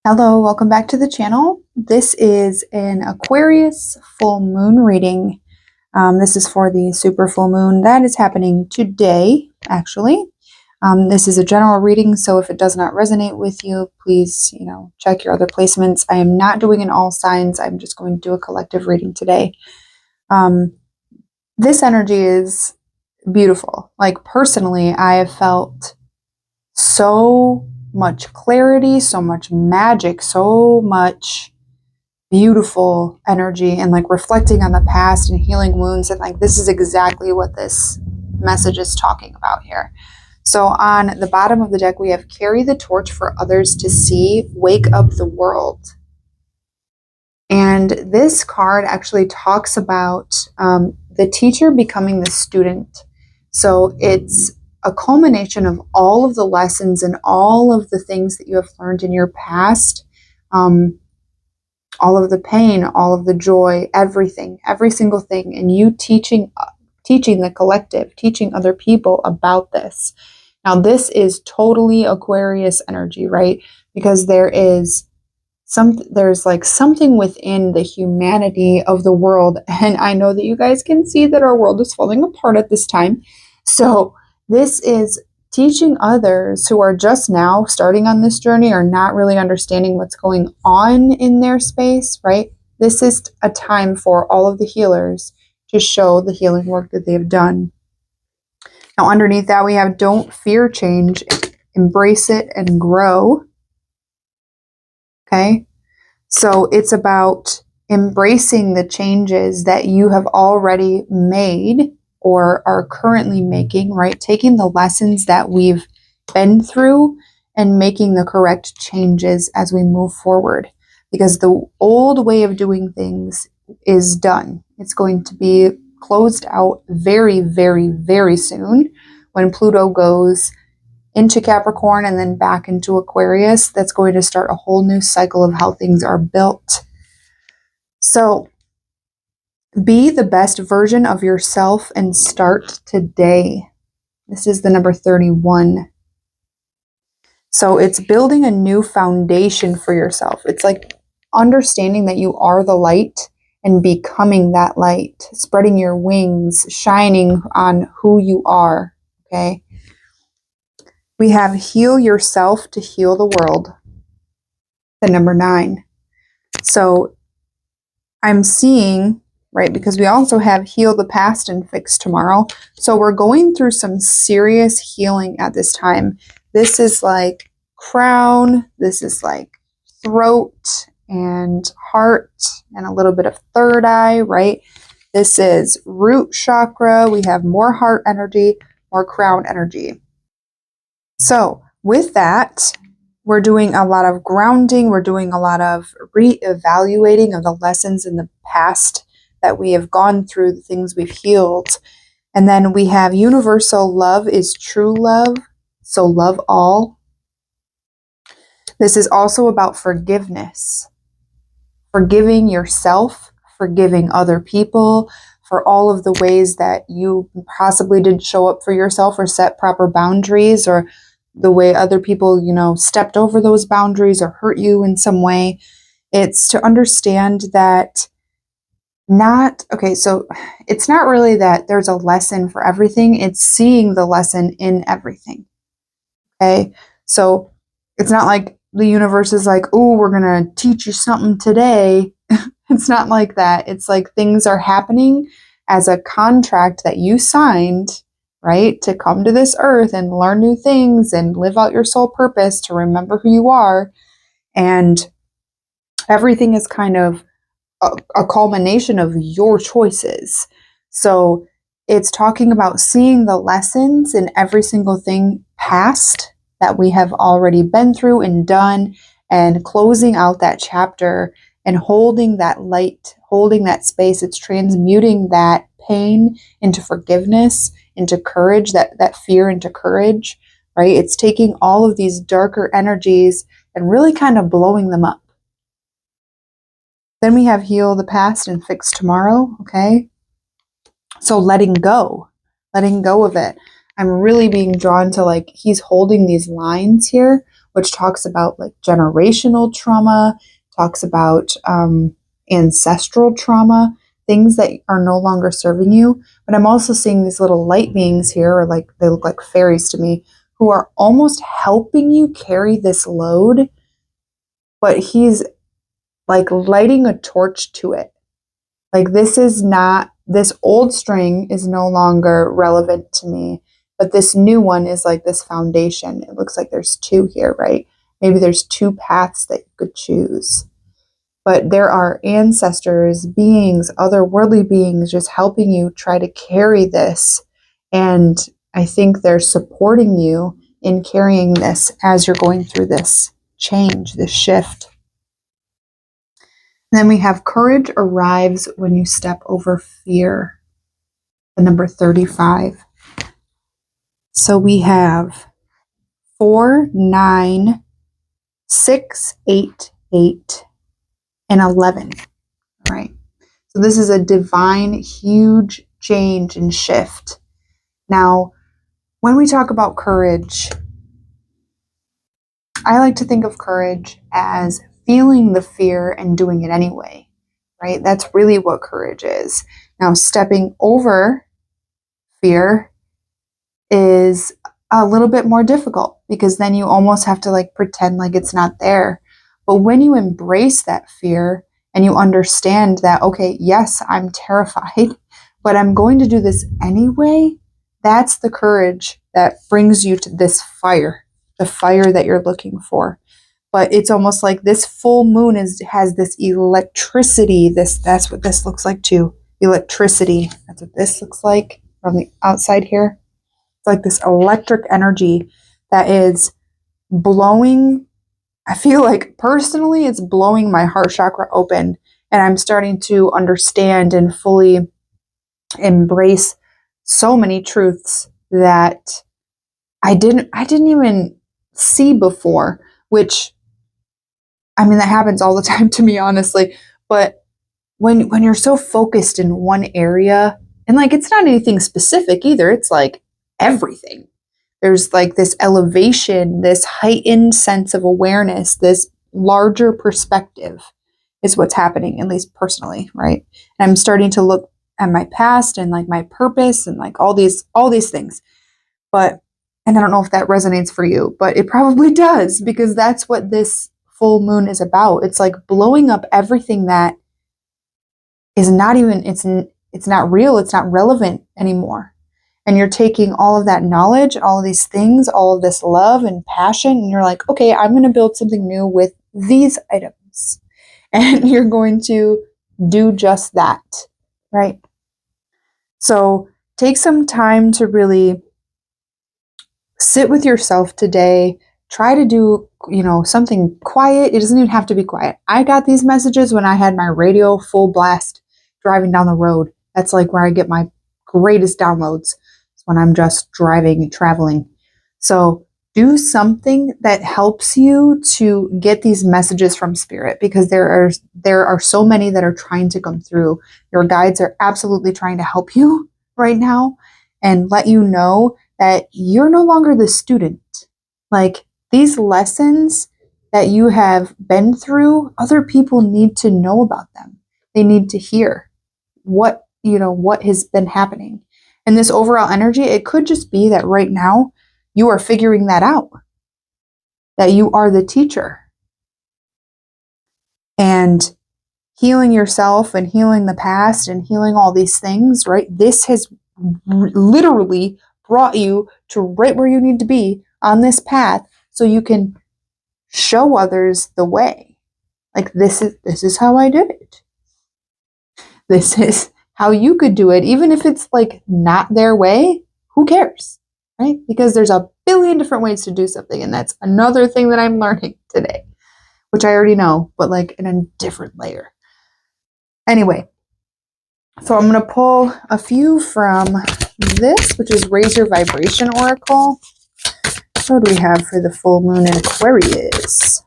Hello, welcome back to the channel. This is an Aquarius full moon reading. This is for the super full moon that is happening today, actually. This is a general reading, so if it does not resonate with you, please, check your other placements. I am not doing an all signs. I'm just going to do a collective reading today. This energy is beautiful. Like, personally, I have felt so much clarity, so much magic, so much beautiful energy, and like reflecting on the past and healing wounds. And like, this is exactly what this message is talking about here. So on the bottom of the deck, we have carry the torch for others to see, wake up the world. And this card actually talks about the teacher becoming the student. So it's a culmination of all of the lessons and all of the things that you have learned in your past, all of the pain, all of the joy, everything, every single thing, and you teaching the collective, teaching other people about this. Now, this is totally Aquarius energy, right? Because there's like something within the humanity of the world, and I know that you guys can see that our world is falling apart at this time. So this is teaching others who are just now starting on this journey or not really understanding what's going on in their space, right? This is a time for all of the healers to show the healing work that they've done. Now, underneath that, we have don't fear change, embrace it and grow. Okay? So it's about embracing the changes that you have already made or are currently making, right? Taking the lessons that we've been through and making the correct changes as we move forward. Because the old way of doing things is done. It's going to be closed out very, very, very soon when Pluto goes into Capricorn and then back into Aquarius. That's going to start a whole new cycle of how things are built. So be the best version of yourself and start today. This is the number 31. So it's building a new foundation for yourself. It's like understanding that you are the light and becoming that light, spreading your wings, shining on who you are, okay? We have heal yourself to heal the world, the number 9. So I'm seeing, right, because we also have heal the past and fix tomorrow. So we're going through some serious healing at this time. This is like crown, this is like throat and heart and a little bit of third eye, right? This is root chakra. We have more heart energy, more crown energy. So with that, we're doing a lot of grounding. We're doing a lot of reevaluating of the lessons in the past that we have gone through, the things we've healed. And then we have universal love is true love. So love all. This is also about forgiveness. Forgiving yourself, forgiving other people for all of the ways that you possibly didn't show up for yourself or set proper boundaries, or the way other people, stepped over those boundaries or hurt you in some way. It's to understand that so it's not really that there's a lesson for everything. It's seeing the lesson in everything. Okay. So it's not like the universe is like, oh, we're going to teach you something today. It's not like that. It's like things are happening as a contract that you signed, right? To come to this earth and learn new things and live out your soul purpose, to remember who you are. And everything is kind of a culmination of your choices. So it's talking about seeing the lessons in every single thing past that we have already been through and done, and closing out that chapter and holding that light, holding that space. It's transmuting that pain into forgiveness, into courage, that fear into courage, right? It's taking all of these darker energies and really kind of blowing them up. Then we have heal the past and fix tomorrow, okay? So letting go of it. I'm really being drawn to, like, he's holding these lines here which talks about like generational trauma, talks about ancestral trauma, things that are no longer serving you. But I'm also seeing these little light beings here, or like they look like fairies to me, who are almost helping you carry this load, but he's like lighting a torch to it. Like this old string is no longer relevant to me, but this new one is like this foundation. It looks like there's two here, right? Maybe there's two paths that you could choose. But there are ancestors, beings, otherworldly beings just helping you try to carry this. And I think they're supporting you in carrying this as you're going through this change, this shift. And then we have courage arrives when you step over fear, the number 35. So we have 4, 9, 6, 8, 8, and 11, right? So this is a divine, huge change and shift. Now, when we talk about courage, I like to think of courage as feeling the fear and doing it anyway, right? That's really what courage is. Now, stepping over fear is a little bit more difficult because then you almost have to like pretend like it's not there. But when you embrace that fear and you understand that, okay, yes, I'm terrified, but I'm going to do this anyway, that's the courage that brings you to this fire, the fire that you're looking for. But it's almost like this full moon has this electricity. That's what this looks like too. Electricity. That's what this looks like from the outside here. It's like this electric energy that is blowing. I feel like personally it's blowing my heart chakra open, and I'm starting to understand and fully embrace so many truths that I didn't even see before, which, I mean, that happens all the time to me, honestly. But when you're so focused in one area, and like it's not anything specific either, it's like everything. There's like this elevation, this heightened sense of awareness, this larger perspective is what's happening, at least personally, right? And I'm starting to look at my past and like my purpose and like all these things. And I don't know if that resonates for you, but it probably does, because that's what this full moon is about. It's like blowing up everything that is not even, it's not real, it's not relevant anymore. And you're taking all of that knowledge, all of these things, all of this love and passion, and you're like, okay, I'm going to build something new with these items. And you're going to do just that, right? So take some time to really sit with yourself today. Try to do, something quiet. It doesn't even have to be quiet. I got these messages when I had my radio full blast driving down the road. That's like where I get my greatest downloads. It's when I'm just driving and traveling. So do something that helps you to get these messages from spirit, because there are so many that are trying to come through. Your guides are absolutely trying to help you right now and let you know that you're no longer the student. Like, these lessons that you have been through, other people need to know about them. They need to hear what has been happening. And this overall energy, it could just be that right now you are figuring that out, that you are the teacher. And healing yourself and healing the past and healing all these things, right? This has literally brought you to right where you need to be on this path, so you can show others the way. Like, this is how I did it. This is how you could do it. Even if it's like not their way, who cares, right? Because there's a billion different ways to do something. And that's another thing that I'm learning today, which I already know, but like in a different layer. Anyway, so I'm going to pull a few from this, which is Raise Your Vibration Oracle. What do we have for the full moon in Aquarius?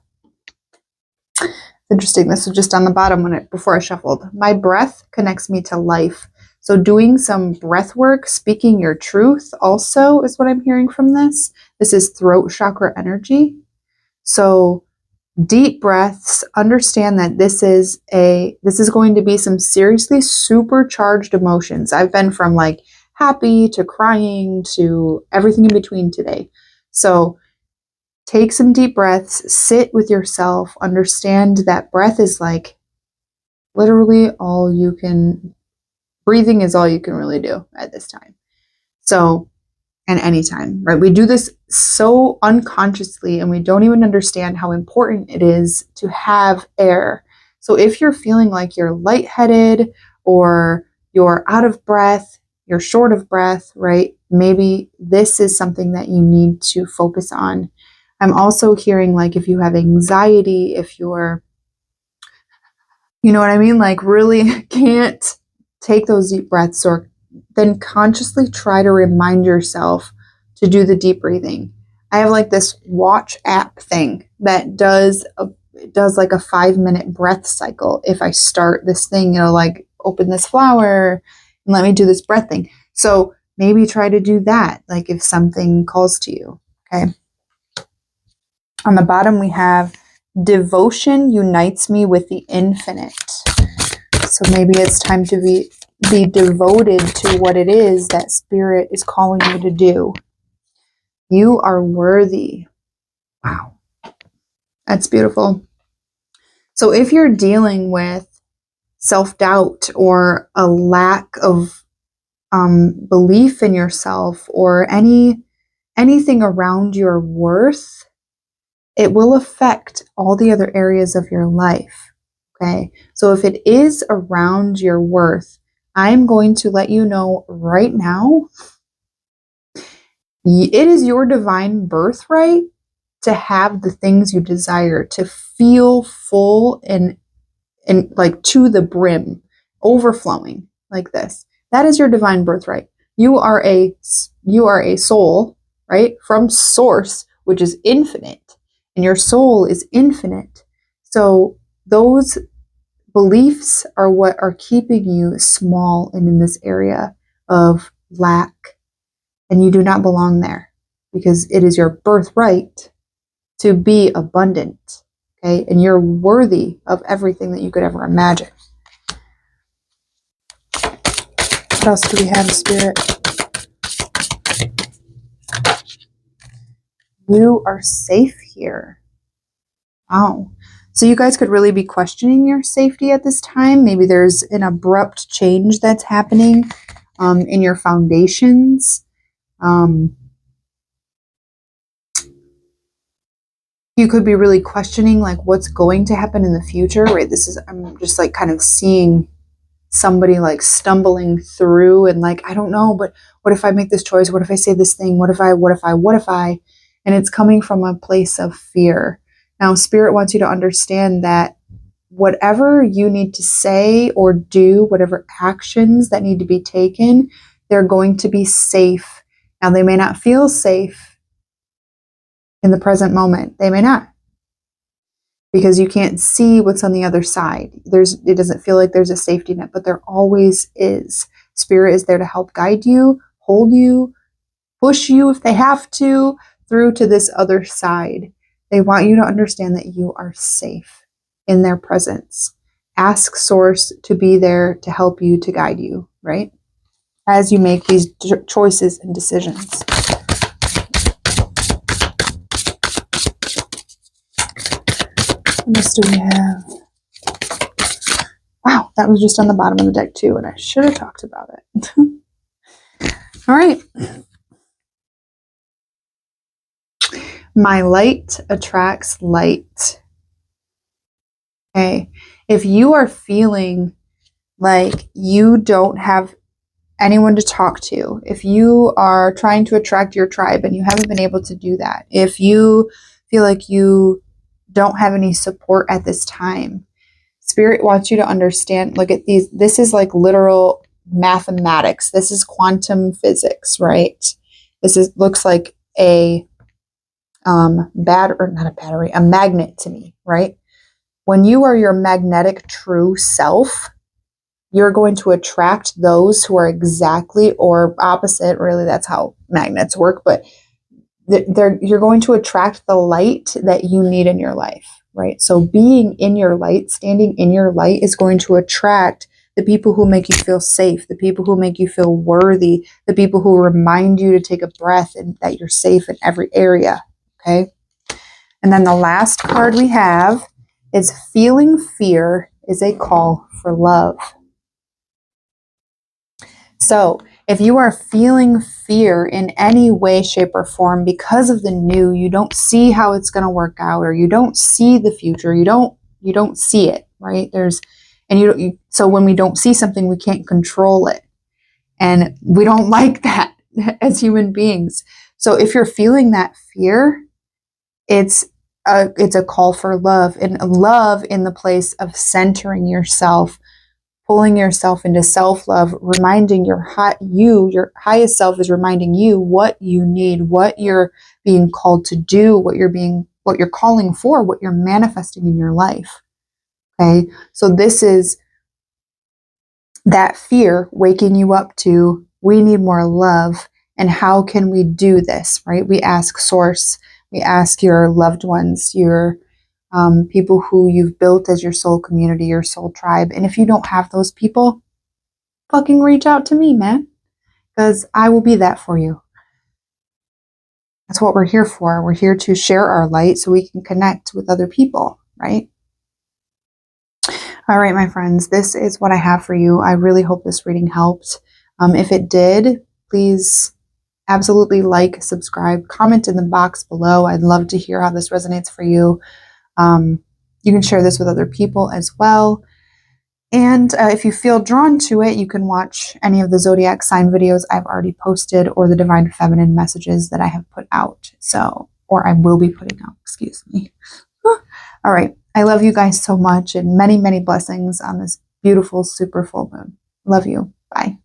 Interesting. This was just on the bottom before I shuffled. My breath connects me to life. So doing some breath work, speaking your truth also is what I'm hearing from this. This is throat chakra energy. So deep breaths, understand that this is going to be some seriously supercharged emotions. I've been from like happy to crying to everything in between today. So take some deep breaths, sit with yourself, understand that breath is like literally all you can, breathing is all you can really do at this time. So, and anytime, right? We do this so unconsciously and we don't even understand how important it is to have air. So if you're feeling like you're lightheaded or you're out of breath, you're short of breath, right? Maybe this is something that you need to focus on. I'm also hearing like if you have anxiety, if you're, you know what I mean? Like really can't take those deep breaths, or then consciously try to remind yourself to do the deep breathing. I have like this watch app thing that does like a 5-minute breath cycle. If I start this thing, it'll like open this flower and let me do this breath thing. So maybe try to do that, like if something calls to you. Okay. On the bottom, we have devotion unites me with the infinite. So maybe it's time to be devoted to what it is that Spirit is calling you to do. You are worthy. Wow. That's beautiful. So if you're dealing with self-doubt or a lack of belief in yourself or anything around your worth, it will affect all the other areas of your life. Okay. So if it is around your worth, I'm going to let you know right now, it is your divine birthright to have the things you desire, to feel full and like to the brim, overflowing like this. That is your divine birthright. You are a soul, right? From source, which is infinite, and your soul is infinite. So those beliefs are what are keeping you small and in this area of lack, and you do not belong there because it is your birthright to be abundant. Okay, and you're worthy of everything that you could ever imagine. What else do we have, Spirit? You are safe here. Wow. So you guys could really be questioning your safety at this time. Maybe there's an abrupt change that's happening in your foundations. You could be really questioning like what's going to happen in the future, right? I'm just like kind of seeing somebody like stumbling through and like, I don't know, but what if I make this choice? What if I say this thing? What if I? And it's coming from a place of fear. Now, Spirit wants you to understand that whatever you need to say or do, whatever actions that need to be taken, they're going to be safe. Now, they may not feel safe in the present moment. They may not, because you can't see what's on the other side. It doesn't feel like there's a safety net, but there always is. Spirit is there to help guide you, hold you, push you if they have to, through to this other side. They want you to understand that you are safe in their presence. Ask Source to be there to help you, to guide you, right? As you make these choices and decisions. What else do we have? Wow, that was just on the bottom of the deck too, and I should have talked about it. All right. My light attracts light. Okay. If you are feeling like you don't have anyone to talk to, if you are trying to attract your tribe and you haven't been able to do that, if you feel like you don't have any support at this time, Spirit wants you to understand, look at these. This is like literal mathematics. This is quantum physics, right? Looks like a a magnet to me, right? When you are your magnetic true self, you're going to attract those who are exactly or opposite. Really, that's how magnets work, but you're going to attract the light that you need in your life, right? So being in your light, standing in your light is going to attract the people who make you feel safe, the people who make you feel worthy, the people who remind you to take a breath and that you're safe in every area, okay? And then the last card we have is feeling fear is a call for love. So if you are feeling fear in any way, shape, or form because of the new, you don't see how it's going to work out, or you don't see the future, you don't see it, right? So when we don't see something, we can't control it. And we don't like that as human beings. So if you're feeling that fear, it's a call for love, and love in the place of centering yourself, pulling yourself into self-love, reminding your highest self is reminding you what you need, what you're being called to do, what you're calling for, what you're manifesting in your life. Okay? So this is that fear waking you up to, we need more love, and how can we do this, right? We ask source, we ask your loved ones, your people who you've built as your soul community, your soul tribe. And if you don't have those people, fucking reach out to me, man, because I will be that for you. That's what we're here for. We're here to share our light so we can connect with other people, right? All right, my friends, this is what I have for you. I really hope this reading helped. If it did, please absolutely like, subscribe, comment in the box below. I'd love to hear how this resonates for you. You can share this with other people as well. And if you feel drawn to it, you can watch any of the zodiac sign videos I've already posted, or the divine feminine messages that I have put out. Or I will be putting out, excuse me. All right. I love you guys so much, and many, many blessings on this beautiful, super full moon. Love you. Bye.